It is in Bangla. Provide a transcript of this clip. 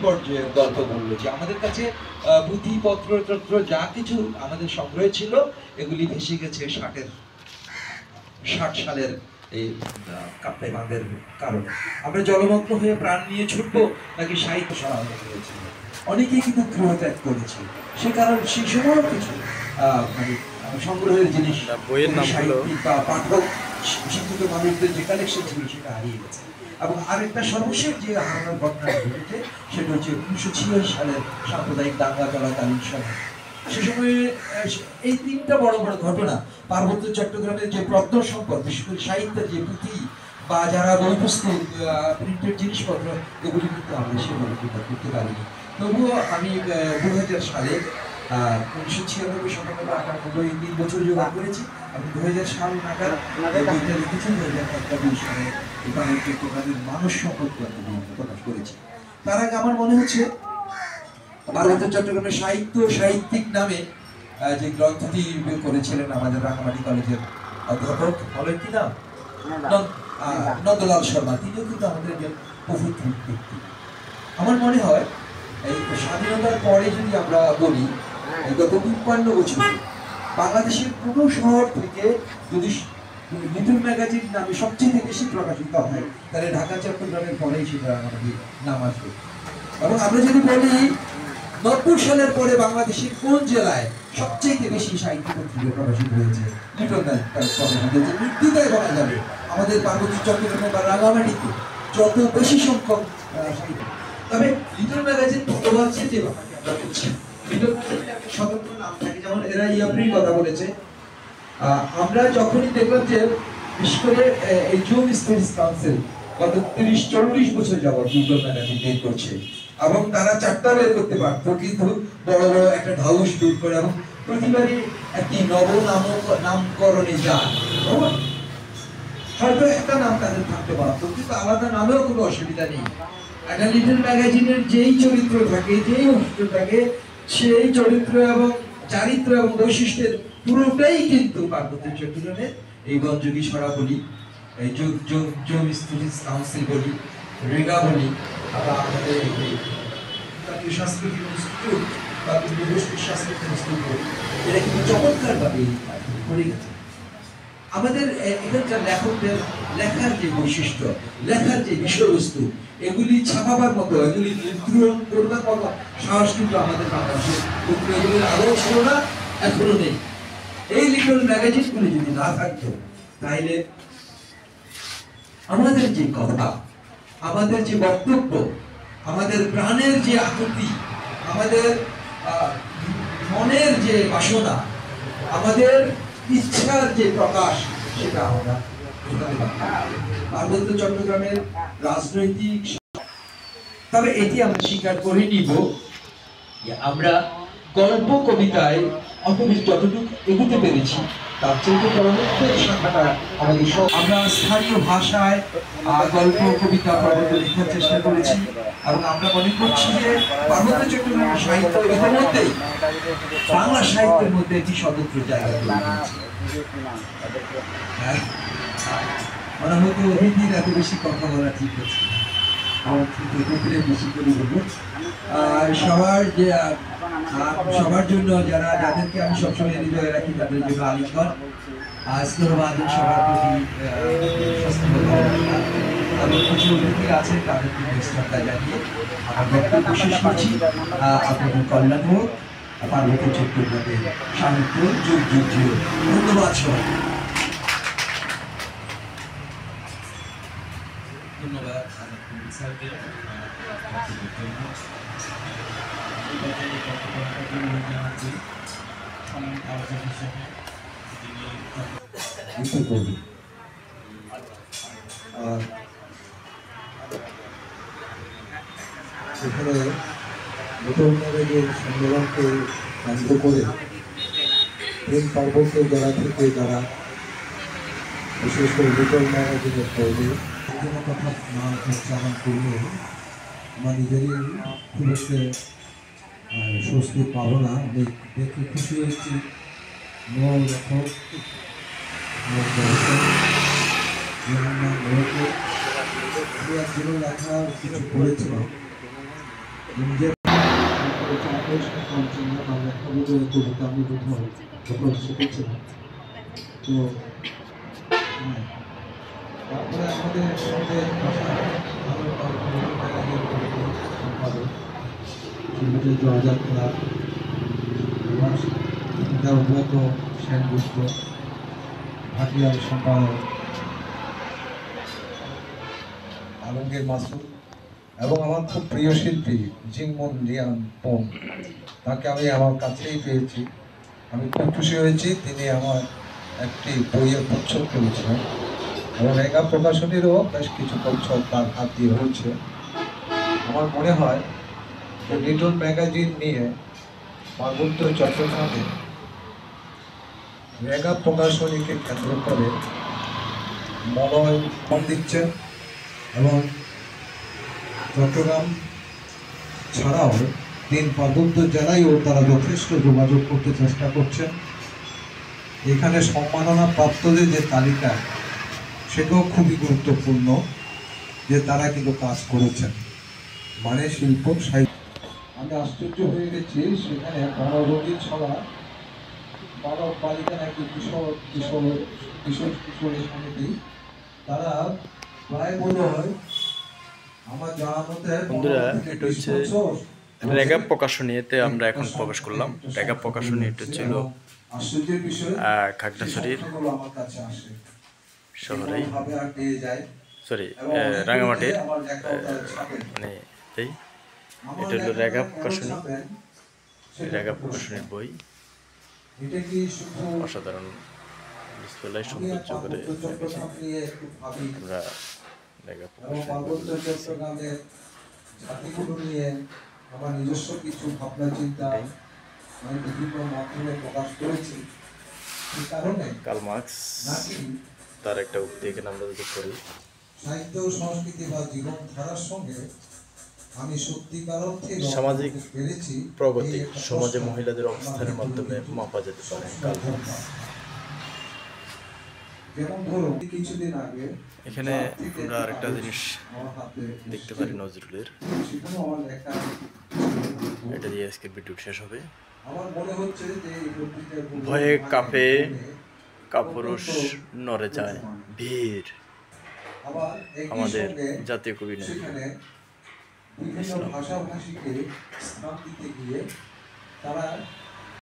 পর্যায়ের গল্প বললো যে আমাদের কাছে পুঁথিপত্র তত্র যা কিছু আমাদের সংগ্রহে ছিল এগুলি ভেসে গেছে 60 সালের এই কাপ্তাই বাঁধের কারণে। আমরা জলমগ্ন হয়ে প্রাণ নিয়ে ছুটবো নাকি সাহিত্য সরানো হয়েছিল। অনেকেই কিন্তু গৃহত্যাগ করেছে, সে কারণ সেই সময় কিছু মানে সংগ্রহের জিনিস সাহিত্যিক বা পাঠক শিক্ষিত মানুষদের যে কালেকশন ছিল সেটা হারিয়ে গেছে। এবং আরেকটা সর্বশেষ যে হারানোর ঘটনা ঘটেছে সেটা হচ্ছে 1986 সালের সাম্প্রদায়িক দাঙ্গা চলাকালীন সময়। সে সময়ে এই তিনটা বড় বড় ঘটনা পার্বত্য চট্টগ্রামের যে প্রত্ন সম্পদ, বিশেষ করে সাহিত্যের যে পুঁথি বা যারা বই পুস্তক প্রিন্টেড জিনিসপত্র এগুলি কিন্তু আমরা সেভাবে করতে পারিনি। তবুও আমি 2000 সালে 1996, 97, 98, 3 বছর জোগাড় করেছি। আমি 2000 সাল নাগাদ বইটা লিখেছি। 2001 সালে এখানে চট্টগ্রামের মানুষ সম্পদ প্রকাশ করেছি। তার আগে আমার মনে হচ্ছে পার্বত্য চট্টগ্রামের সাহিত্যিক নামে যে গ্রন্থটি করেছিলেন আমাদের রাঙামাটি কলেজের অধ্যাপক, বলেন কি নাম, নন্দলাল শর্মা, তিনিও কিন্তু আমাদের একজন প্রভৃতি ব্যক্তি। আমার মনে হয় এই স্বাধীনতার পরে যদি আমরা বলি গত 53 বছর বাংলাদেশের কোনো শহর থেকে যদি লিটল ম্যাগাজিন নামে সবচেয়ে বেশি প্রকাশিত হয় তাহলে ঢাকা চট্টগ্রামের পরেই সেটা আমাদের নাম আসবে। এবং আমরা যদি বলি 90 সালের পরে বাংলাদেশের কোন জেলায় সবচেয়ে বেশি সাহিত্য পত্রিকা প্রকাশিত হয়েছে, লিটল ম্যাগাজিন নির্দ্বিধায় বলা যাবে আমাদের পার্বত্য চট্টগ্রামে বা রাঙামাটিতে যত বেশি সংখ্যক সাহিত্য। তবে লিটল ম্যাগাজিন প্রভাব যে স্বতন্ত্র নাম থাকে, যেমন এরা ইয়াপ্রির কথা বলেছে। আমরা যখনই দেখলাম যে বিশেষ করে এই জুম স্টাডিজ কাউন্সিল গত 30-40 বছর যাবত লিটল ম্যাগাজিন বের করছে এবং তারা 4টা বের করতে পারত, কিন্তু বড় বড় একটা ঢাউস বের করে এবং প্রতিবারই একটি নামকরণে যায়। হয়তো একটা নাম তাদের থাকতে পারতো, কিন্তু আলাদা নামেও কোনো অসুবিধা নেই। একটা লিটল ম্যাগাজিনের যেই চরিত্র থাকে, যেই বৈশিষ্ট্য থাকে, সেই চরিত্র এবং চারিত্র এবং বৈশিষ্ট্যের পুরোটাই কিন্তু পার্বত্য চট্টগ্রামের এই বনযোগী সরা বলি, এই জুম স্টাডিজ কাউন্সিল বলি, রেগা বলি, আবার আমাদের জাতীয় সাংস্কৃতিক ইনস্টিটিউট বা সাংস্কৃতিক ইনস্টিটিউট, এরা কিন্তু চমৎকারভাবে করে গেছে। আমাদের এখানকার লেখকদের লেখার যে বৈশিষ্ট্য, লেখার যে বিষয়বস্তু, এগুলি ছাপাবার মতো, এগুলি নির্ধারণ করবার মতো সাহস কিন্তু আমাদের বাংলাদেশের এগুলির আগেও ছিল না, এখনো নেই। এই লিটল ম্যাগাজিনগুলি যদি না থাকতো তাহলে আমাদের যে কথা, আমাদের যে বক্তব্য, আমাদের প্রাণের যে আকুতি, আমাদের মনের যে বাসনা, আমাদের ইচ্ছার যে প্রকাশ, সেটা আমরা পার্বত্য চট্টগ্রামের রাজনৈতিক। তবে এটি আমরা স্বীকার করে নিব যে আমরা গল্প কবিতায় যতটুকু এগোতে পেরেছি তার চেয়ে পরবর্তী শাখাটা আমাদের আমরা স্থানীয় ভাষায় গল্প কবিতা প্রবন্ধ লেখার চেষ্টা করেছি এবং আমরা মনে করছি যে পার্বত্য চট্টগ্রামের সাহিত্য ইতিমধ্যেই বাংলা সাহিত্যের মধ্যে একটি স্বতন্ত্র জায়গা তৈরি হয়েছে। মানে হয়তো হিন্দির এত বেশি কথা বলা ঠিক আছে, আমার বেশি করে বলবো। সবার জন্য যাদেরকে আমি সবসময় হৃদয়ে রাখি তাদের জন্য আলিঙ্গন, সবার প্রতি এবং কিছু অতিথি আছে তাদেরকে শ্রদ্ধা জানিয়ে আমার বক্তব্য শেষ করছি। আপনাদের কল্যাণ হোক, পার্বত্য চট্টগ্রামের সাহিত্য যুগ যুগ যুগ। ধন্যবাদ সবাই। ধন্যবাদ স্যারকে আলোচনা হিসেবে এখানে লিটল ম্যাগাজিন সম্মেলনকে কেন্দ্র করে তিন পার্বত্য জেলা থেকে যারা বিশেষ করে লিটল ম্যাগাজিনের তৈরি কথা না উচ্চারণ করলেও আমার নিজেরই খুব একটা স্বস্তি পাবো না। দেখে খুশি হয়েছি লেখক একজনের লেখা কিছু পড়েছিলাম, নিজের বাংলা কবিতার কবিতা আমি কোথাও যখন শিখেছিলাম। তো হ্যাঁ, তারপরে আমাদের সঙ্গে ভাষা সম্পাদক শ্রীমতী জয়যাত্রা উন্নত সেনগুপ্ত ভাটিয়ার সম্পাদক আলমগীর মাসুদ এবং আমার খুব প্রিয় শিল্পী জিংমন লিয়ান পোং, তাকে আমি আমার কাছেই পেয়েছি। আমি খুব খুশি হয়েছি, তিনি আমার একটি বইয়ের প্রচ্ছদ করেছিলেন এবং রেগা প্রকাশনীরও বেশ কিছু প্রচ্ছদ তার হাত দিয়ে হয়েছে। আমার মনে হয় যে লিটল ম্যাগাজিন নিয়ে পার্বত্য চট্টগ্রামে রেগা প্রকাশনীকে কেন্দ্র করে মলয় ফল দিচ্ছেন এবং চট্টগ্রাম ছাড়াও 3 পার্বত্য জেলায়ও তারা যথেষ্ট যোগাযোগ করতে চেষ্টা করছেন। এখানে সম্মাননা প্রাপ্তদের যে তালিকা সেটাও খুবই গুরুত্বপূর্ণ, যে তারা কিন্তু কাজ করেছেন, মানে শিল্প সাহিত্য। আমি আশ্চর্য হয়ে গেছি, সেখানে বনরোগী ছড়া বালক বালিকা নাকি কিশোরী সমিতি, তারা প্রায় মনে হয় আমার জানা মতে বন্ধুরা, এটা হচ্ছে রেগা প্রকাশনীতে আমরা এখন প্রবেশ করলাম। রেগা প্রকাশনী এটা ছিল আশ্চর্যের বিষয় খাগড়াছড়ির আমার কাছে আসে শহরেই, ভাবে আর পেয়ে যায় সরি রাঙামাটির মানে এই এটা হলো রেগা প্রকাশনী। রেগা প্রকাশনীর বই এটা কি শুধু অসাধারণ ডিসপ্লে সৌন্দর্য করে রেখেছে। আমরা রেগা পার্বত্য প্রকাশনী চট্টগ্রামের জাতিগুলো নিয়ে আমার নিজস্ব কিছু ভাবনা চিন্তা আমি বিভিন্ন মাধ্যমে প্রকাশ করেছি। সে কারণে কার্ল মার্কস নাকি তার একটা উক্তি এখানে আমরা যদি করি, সাহিত্য সংস্কৃতি বা জীবনধারার সঙ্গে আমি সত্যিকার অর্থে সামাজিক পেরেছি প্রগতি সমাজে মহিলাদের অবস্থানের মাধ্যমে মাপা যেতে পারে। Karl Marx. যেমন ধরুন কিছুদিন আগে এখানে আমরা আরেকটা জিনিস আমার হাতে দেখতে পারি নজরুলের, সেখানে আমার লেখা এটা দিয়ে আজকের ভিডিও শেষ হবে। আমার মনে হচ্ছে যে এই পত্রিকার ভয়ে কাঁপে কাপুরুষ নড়ে যায় বীর, আবার একই আমাদের সঙ্গে জাতীয় কবি নজরুল সেখানে বিভিন্ন ইসলাম। ভাষাভাষীকে স্থান দিতে গিয়ে তারা